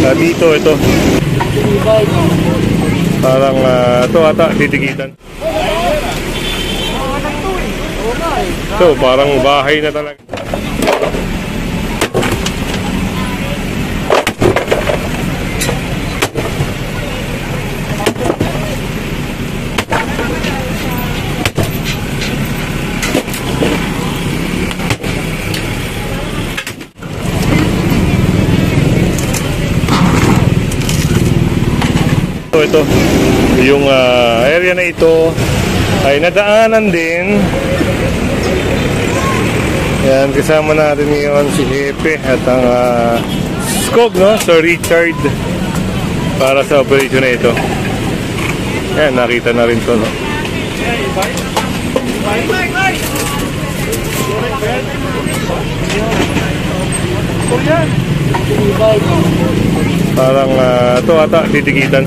Dito ito. Parang ito ata titikitan. Ito parang bahay na talaga. Ito, yung area na ito ay nadaanan din. Yan, kasama natin ngayon si Hepe at ang SCOG, no? Sir Richard, para sa operation na ito. Yan, nakita na rin to, no? Parang ito ata titikitan.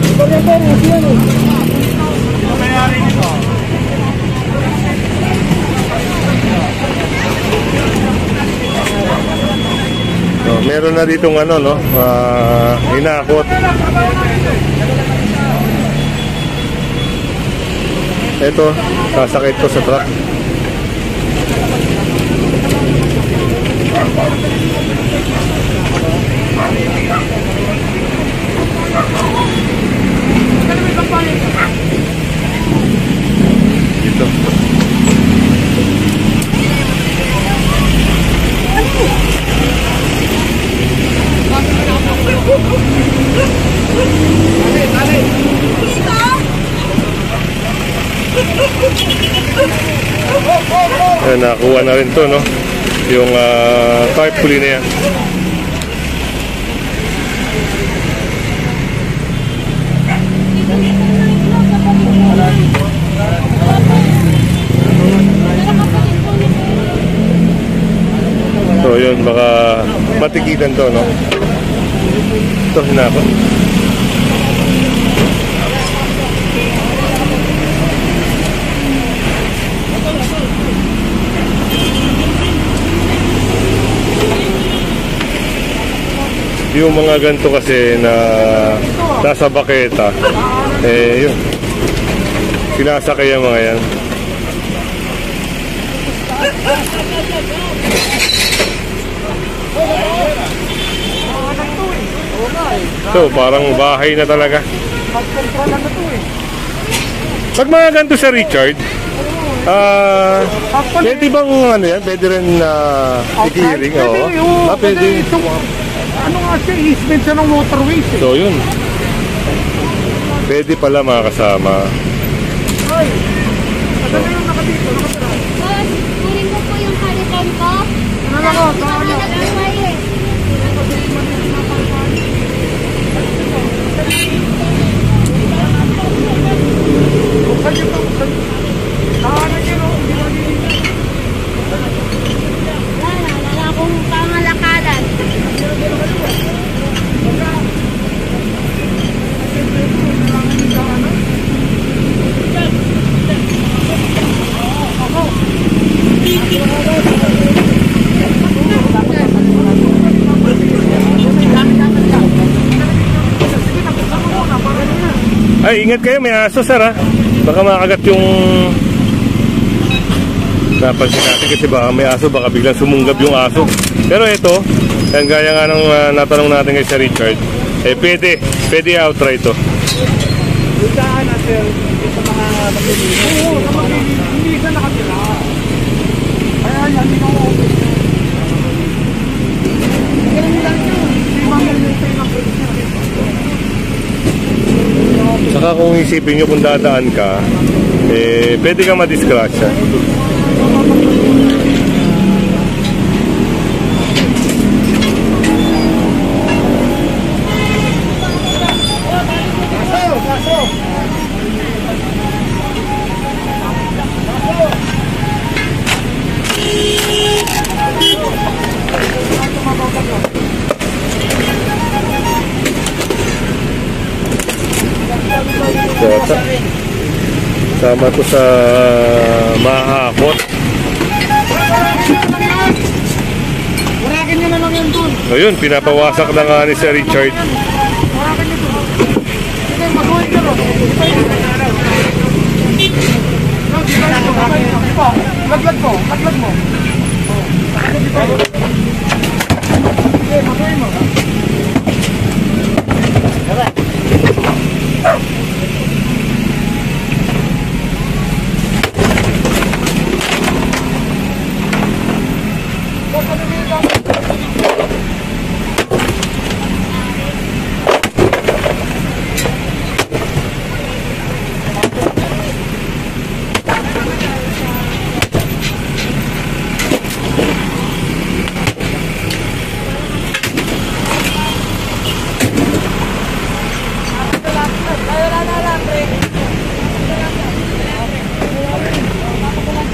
Meron na ditong ano, no? Hinakot. Ito, sasakit to sa truck. Dito. Ayan, nakuha na rin to, no? Yung tarpaulin na yan. So yun, baka matikitan to, no? Ito, hinakot. Yung mga ganito kasi na nasa baketa, yun, sinasakay yung mga yan. So, parang bahay na talaga. Pag mga ganito sa Richard, pwede bang ano yan? Pwede rin ikiring? Oo. Pwede. Ano nga siya, easement siya ng waterways eh. So yun, pwede pala mga kasama. Ay, madali yung nakadito, nakatira. Boss, kunin mo po yung kariton ko. Ano lang ako, saan ako? Wala akong pangalakalan. Ay, ingat kayo, may aso, sir, ha? Baka makagat yung napansin natin kasi baka may aso, baka biglang sumunggab yung aso. Pero ito, ang gaya nga ng natanong natin kay Sir Richard, pwede outright to. Daan na sir, sa mga maglilinis. Oo, sa maglilinis. Hindi isa nakatira. Kaya yan, hindi ko ganun lang yun. Hindi maglilinis na Saka kung isipin nyo kung dadaan ka, pwede ka madisgrasya. Sama to sa mahakot. Warakin nyo na lang yan dun. Ayun, pinapawasak na nga ni Sir Richard Laglag mo. Okay, matuloy mo.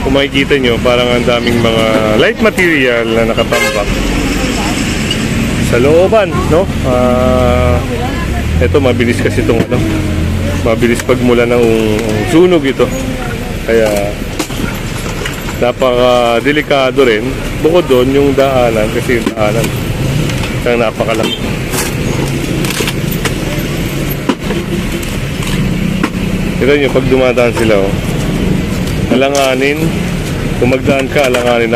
Kung makikita nyo, parang ang daming mga light material na nakatambak sa looban, no? Ito, mabilis kasi itong ano, mabilis pagmula ng sunog ito. Kaya napaka-delikado rin. Bukod doon, yung daanan, kasi yung daanan ang napakalaki. Kita nyo, pag dumadaan sila, oh, alanganin. Kung magdaan ka, alanganin.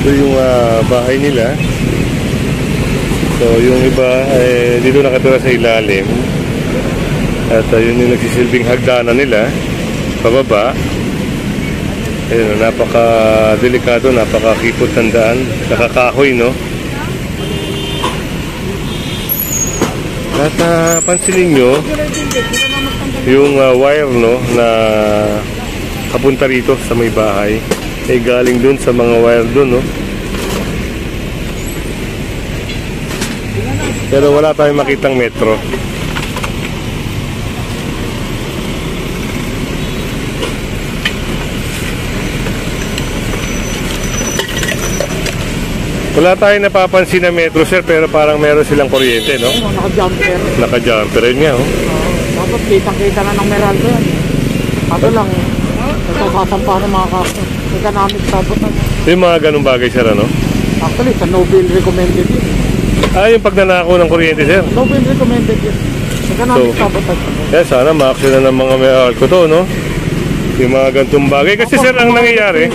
Ito yung bahay nila. So yung iba dito nakatira sa ilalim. At yun yung nagsisilbing hagdanan nila pababa. Ayun, napaka-delikado, napaka-kipot ng daan. Nakakahoy, no? At pansinin nyo yung wire, no, na kapunta rito sa may bahay ay galing dun sa mga wire dun, no? Pero wala tayong makitang metro. Wala tayong napapansin na metro, sir, pero parang meron silang kuryente, no? Naka-jumper. Naka-jumper rin nga, oh. Dapat kitang-kita na ng Meralco yan. Ato lang, ito sasampa ng mga economic sabotage. Yung mga ganung bagay, sir, ano? Actually, sa Nobel recommended yun. Yung pagnanakaw ng kuryente, sir. Nobel recommended yun. Economic sabotage. Yeah, sana ma-action na ng mga Meralco to, no? Yung mga gantong bagay. Kasi, sir, ang nangyayari...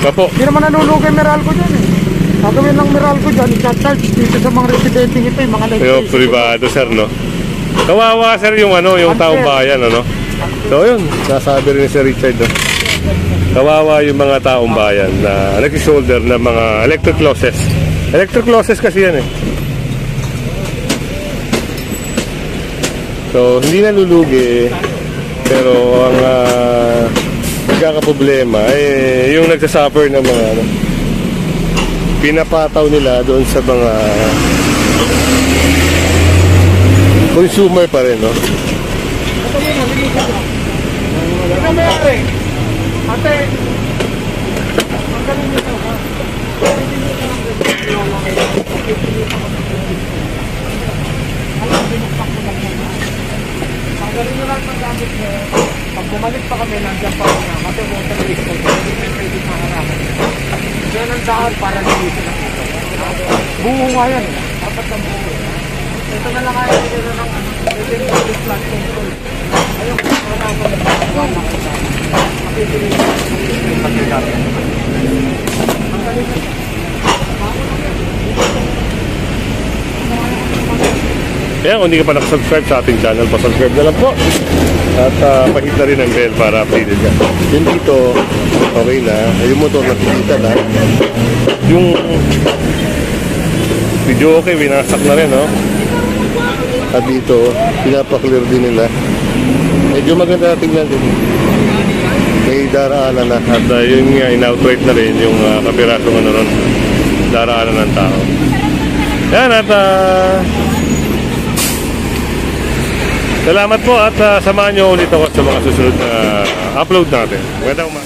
Kapo. Hindi naman nanulugay Meralco dyan, eh. Gagawin lang Meralco dyan, i-charge dito sa mga residente ito, yung mga yung privado, sir, no? Kawawa, sir, yung ano, yung taong bayan, ano? So, yun, nasabi rin ni Sir Richard, no? Kawawa yung mga taong bayan na nag-shoulder ng mga electric losses. Electric losses kasi yan, eh. So, hindi nalulugi, pero ang nagkakaproblema, yung nagsasuffer ng mga, ano, pinapataw nila doon sa mga consumer pa rin, no? Ano mayari? Ate, magaling nito ha? Magaling nyo lang ng gamit mo. Pag bumalik pa kami, nandiyan pa kami na. Kasi water list ko, hindi pwede maharapan. Diyan ang daan para dito na ito. Buo nga yan. Dapat ang buo. Ito na lang kaya dito ng electric plant control. Ayun, wala ko na. Wala ko na. Makipili. Kaya kung hindi ka pa nakasubscribe sa ating channel, pasubscribe na lang po. At pahit na rin ang bell para updated ka. Yung dito, okay na. Yung motor nakikita na. Yung video okay, winasak na rin, no? At dito, pinapaklear din nila. Medyo maganda tingnan din. May daraanan na. At yun nga, in-outright na rin yung kapirasong ano ron. Daraanan ng tao. Yan at salamat po at samahan nyo ulit ako sa mga susunod na upload natin. Magandang umaga.